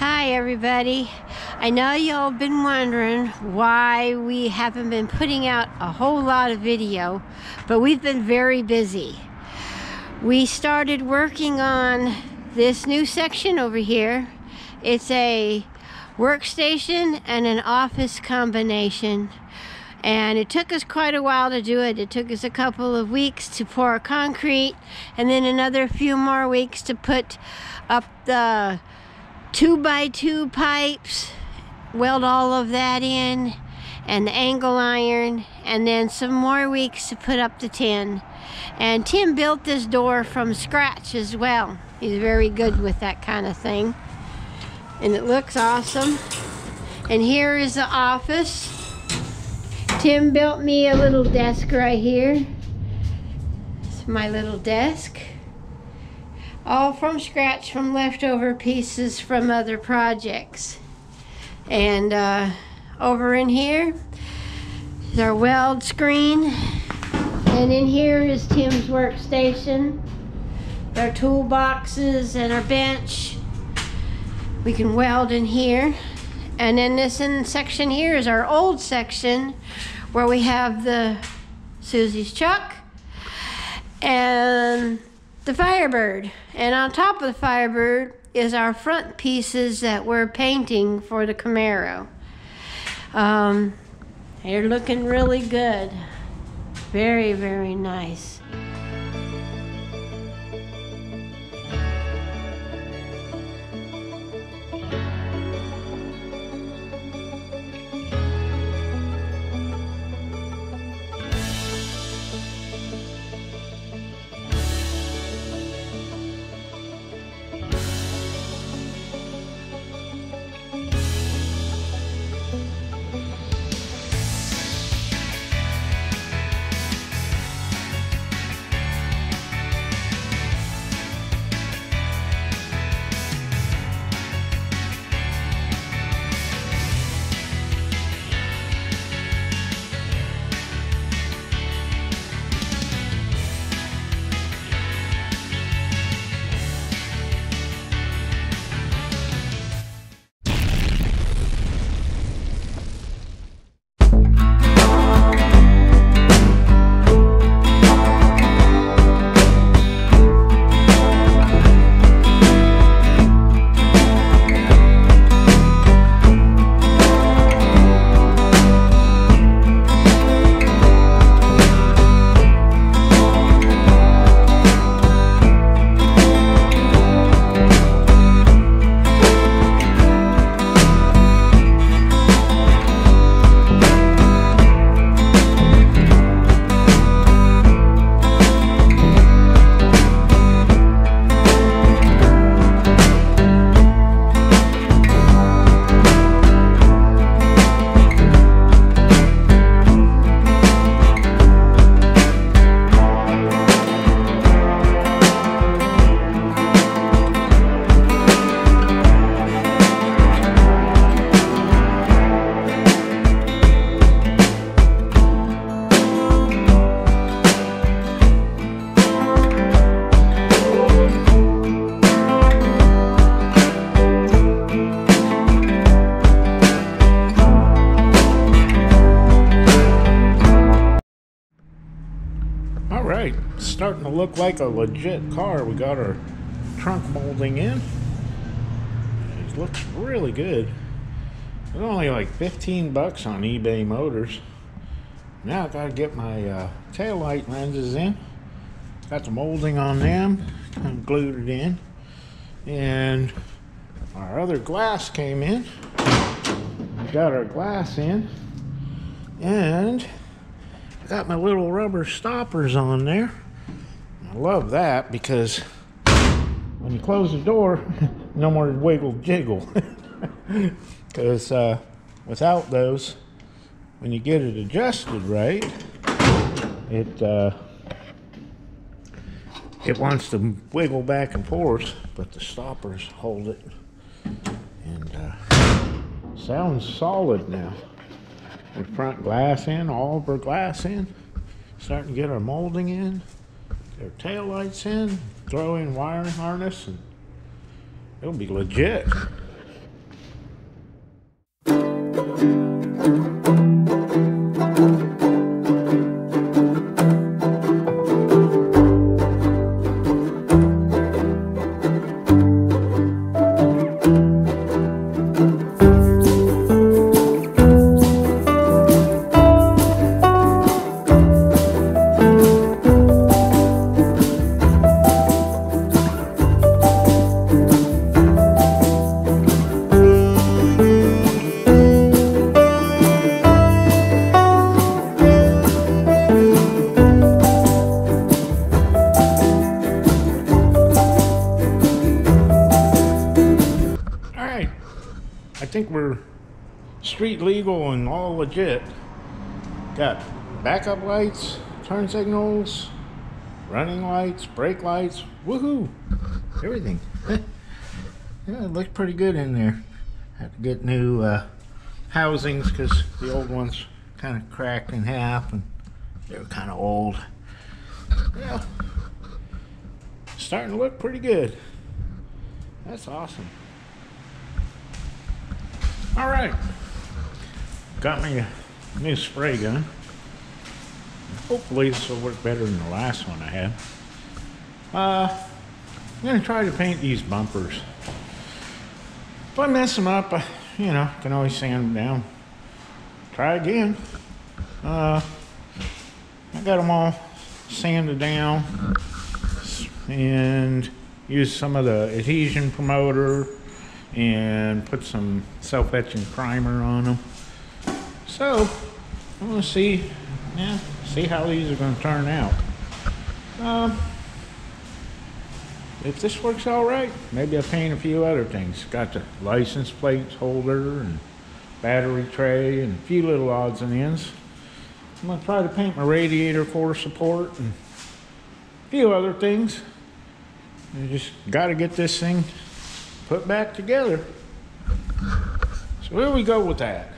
Hi everybody. I know y'all been wondering why we haven't been putting out a whole lot of video, but we've been very busy. We started working on this new section over here. It's a workstation and an office combination, and it took us quite a while to do it. It took us a couple of weeks to pour concrete and then another few more weeks to put up the 2x2 pipes, weld all of that in, and the angle iron, and then some more weeks to put up the tin. And Tim built this door from scratch as well. He's very good with that kind of thing, and it looks awesome. And here is the office. Tim built me a little desk right here. It's my little desk. All from scratch, from leftover pieces from other projects. And over in here is our weld screen. And in here is Tim's workstation, our toolboxes and our bench. We can weld in here. And then this section here is our old section where we have the Susie's truck and the Firebird. And on top of the Firebird is our front pieces that we're painting for the Camaro. They're looking really good. Very, very nice. Alright, starting to look like a legit car. We got our trunk molding in. It looks really good. It's only like 15 bucks on eBay Motors. Now I gotta get my tail light lenses in. Got the molding on them, kind of glued it in. And our other glass came in. We got our glass in. And I got my little rubber stoppers on there. I love that because when you close the door, no more wiggle jiggle. Because without those, when you get it adjusted right, it wants to wiggle back and forth, but the stoppers hold it. And sounds solid now. The front glass in, all of our glass in. Starting to get our molding in. Get our tail lights in. Throw in wiring harness, and it'll be legit. right, I think we're street legal and all legit. Got backup lights, turn signals, running lights, brake lights, woohoo, everything. Yeah, it looks pretty good in there. Had to get new housings because the old ones kind of cracked in half and they were kind of old. Yeah, starting to look pretty good. That's awesome. All right, got me a new spray gun. Hopefully this will work better than the last one I had. I'm gonna try to paint these bumpers. If I mess them up, you know, can always sand them down. Try again. I got them all sanded down and used some of the adhesion promoter and put some self-etching primer on them. So I'm gonna see how these are gonna turn out. If this works all right, maybe I'll paint a few other things. Got the license plate holder and battery tray and a few little odds and ends. I'm gonna try to paint my radiator core support and a few other things. You just gotta get this thing put back together. So here we go with that.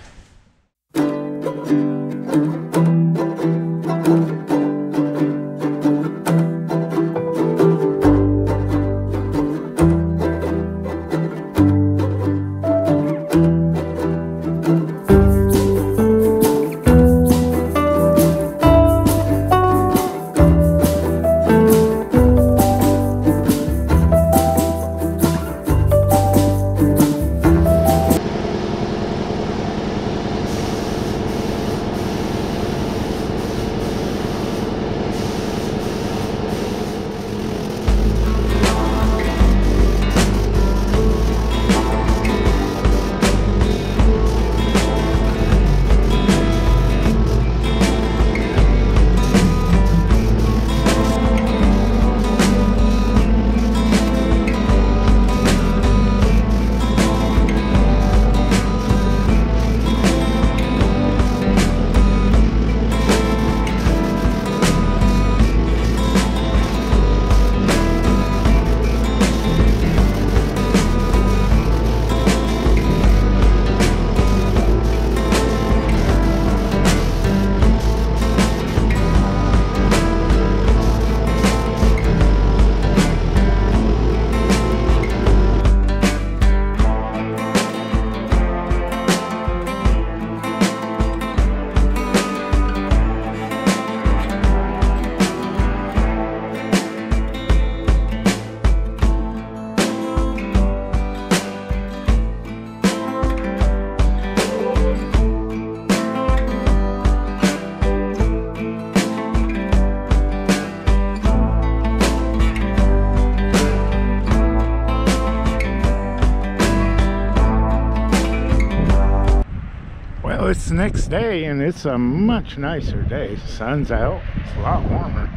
It's the next day and it's a much nicer day. The sun's out, it's a lot warmer.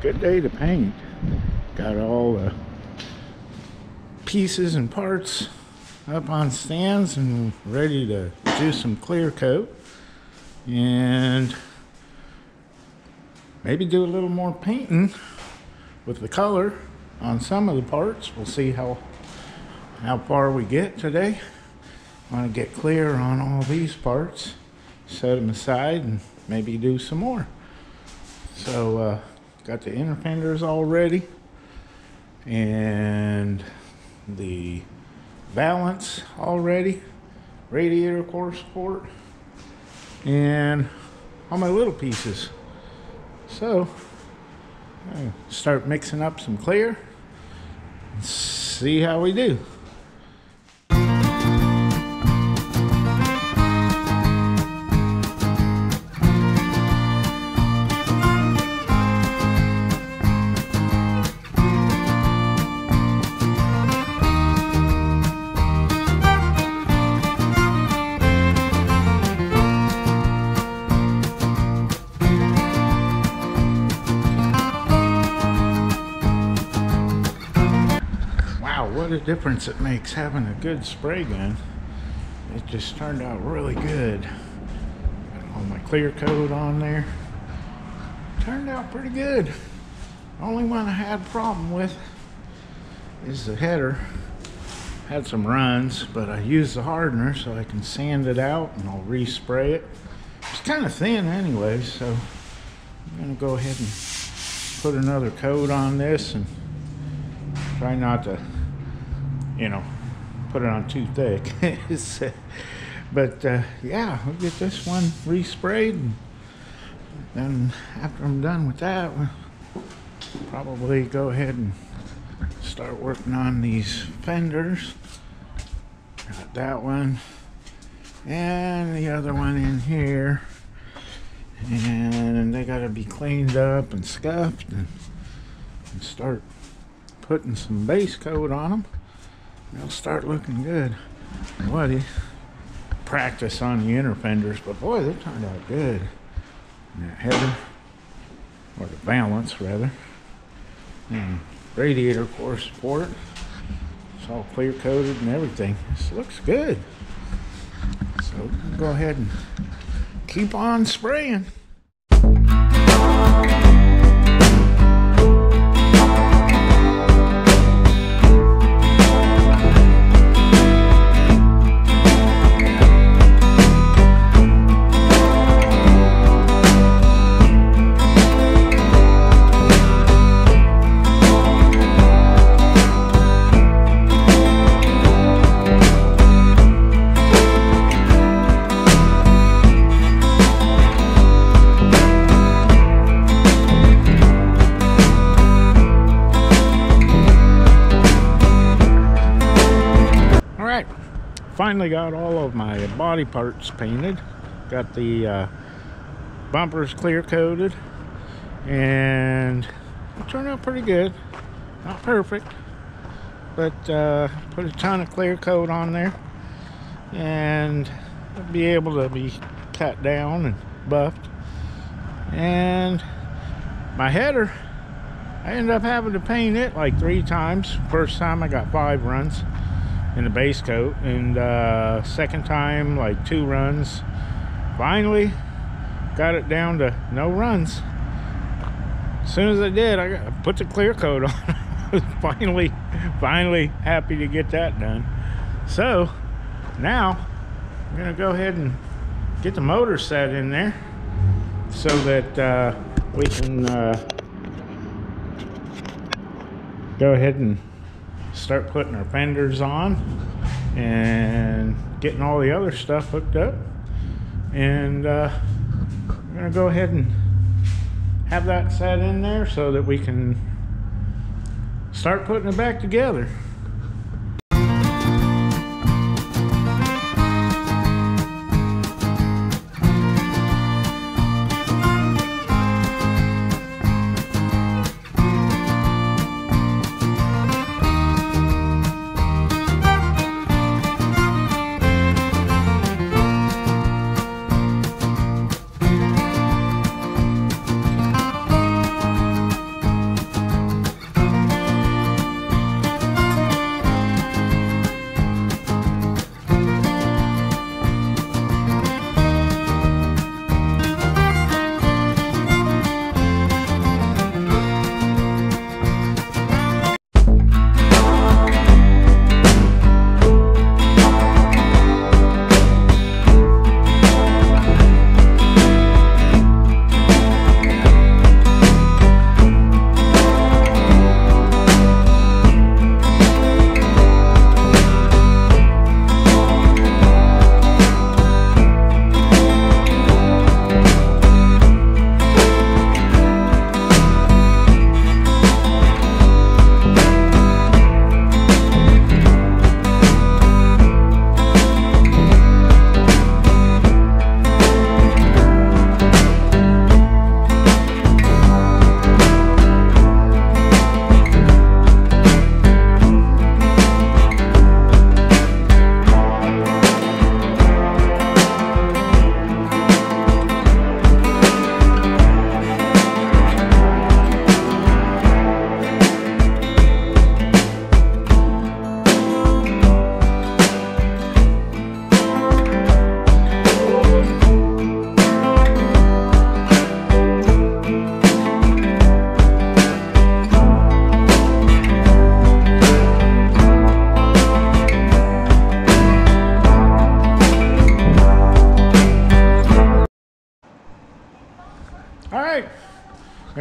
Good day to paint. Got all the pieces and parts up on stands and ready to do some clear coat and maybe do a little more painting with the color on some of the parts. We'll see how far we get today. I want to get clear on all these parts, set them aside, and maybe do some more. So got the inner fenders all ready and the balance all ready, radiator core support, and all my little pieces. So I'll start mixing up some clear and see how we do. difference it makes having a good spray gun. It just turned out really good. Got all my clear coat on there. Turned out pretty good. The only one I had a problem with is the header. Had some runs, but I used the hardener so I can sand it out and I'll respray it. It's kind of thin anyway, so I'm gonna go ahead and put another coat on this and try not to, you know, put it on too thick. But yeah, we'll get this one resprayed, and then after I'm done with that, we'll probably go ahead and start working on these fenders. Got that one and the other one in here, and they got to be cleaned up and scuffed and start putting some base coat on them. They'll start looking good. What practice on the inner fenders, but boy, they turned out good. And that header, or the balance rather, and radiator core support, it's all clear coated and everything. This looks good. So we can go ahead and keep on spraying. Finally got all of my body parts painted. Got the bumpers clear coated, and it turned out pretty good. Not perfect, but put a ton of clear coat on there, and it'll be able to be cut down and buffed. And my header, I ended up having to paint it like 3 times. First time I got 5 runs in the base coat, and second time like 2 runs. Finally got it down to no runs. As soon as I did, I put the clear coat on. I was finally happy to get that done. So now I'm gonna go ahead and get the motor set in there so that we can go ahead and start putting our fenders on and getting all the other stuff hooked up. And we're gonna go ahead and have that set in there so that we can start putting it back together.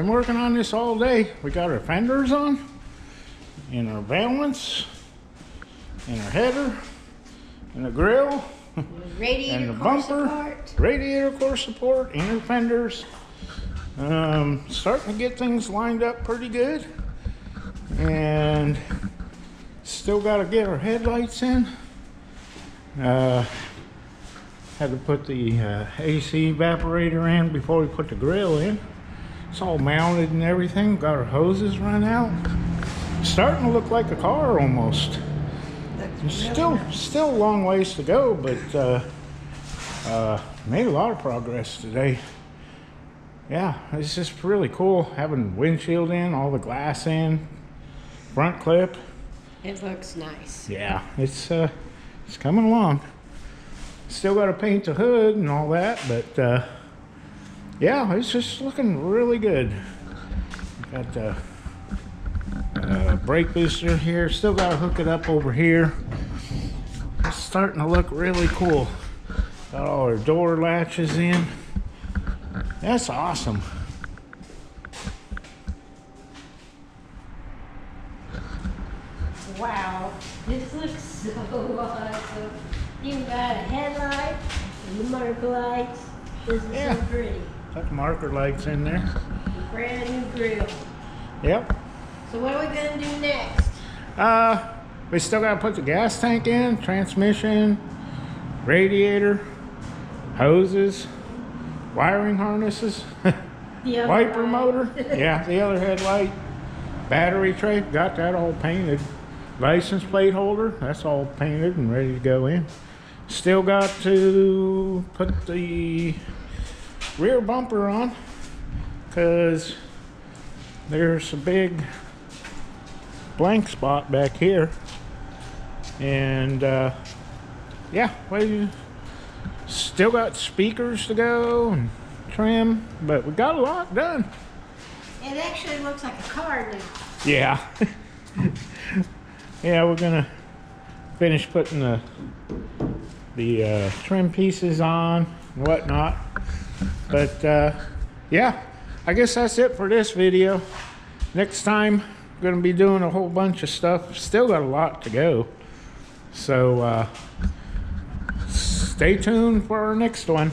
been working on this all day. We got our fenders on, and our valance, and our header, and the grill, Radiator and the core bumper, support. radiator core support, inner fenders. Starting to get things lined up pretty good, and still got to get our headlights in. Had to put the AC evaporator in before we put the grill in. It's all mounted and everything. Got our hoses run out. Starting to look like a car almost. Still a long ways to go, but made a lot of progress today. Yeah, it's just really cool having windshield in, all the glass in, front clip. It looks nice. Yeah, it's coming along. Still got to paint the hood and all that, but yeah, it's just looking really good. Got the brake booster here. Still got to hook it up over here. It's starting to look really cool. Got all our door latches in. That's awesome. Wow, this looks so awesome. You got a headlight and the marker lights. This is so pretty. Got the marker lights in there. Brand new grill. Yep. So what are we gonna do next? We still gotta put the gas tank in, transmission, radiator, hoses, wiring harnesses, wiper motor. Yeah, the other headlight, battery tray, got that all painted. License plate holder, that's all painted and ready to go in. Still got to put the rear bumper on because there's a big blank spot back here. And yeah, we still got speakers to go and trim, but we got a lot done. It actually looks like a car now. Yeah. Yeah, we're gonna finish putting the trim pieces on and whatnot. But yeah, I guess that's it for this video. Next time, we're gonna be doing a whole bunch of stuff. Still got a lot to go. So stay tuned for our next one.